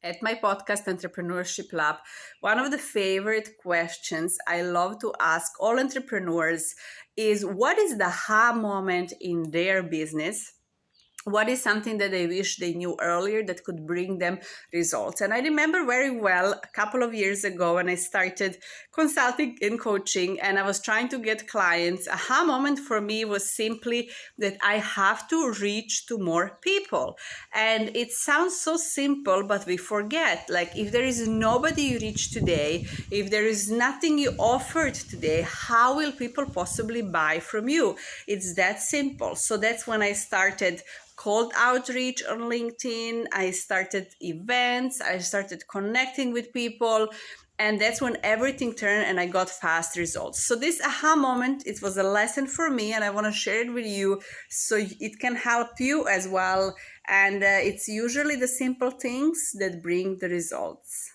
At my podcast, Entrepreneurship Lab, one of the favorite questions I love to ask all entrepreneurs is what is the aha moment in their business? What is something that they wish they knew earlier that could bring them results? And I remember very well a couple of years ago when I started consulting and coaching and I was trying to get clients. Aha moment for me was simply that I have to reach to more people. And it sounds so simple, but we forget. Like, if there is nobody you reach today, if there is nothing you offered today, how will people possibly buy from you? It's that simple. So that's when I started cold outreach on LinkedIn. I started events. I started connecting with people. And that's when everything turned and I got fast results. So this aha moment, it was a lesson for me and I want to share it with you so it can help you as well. And it's usually the simple things that bring the results.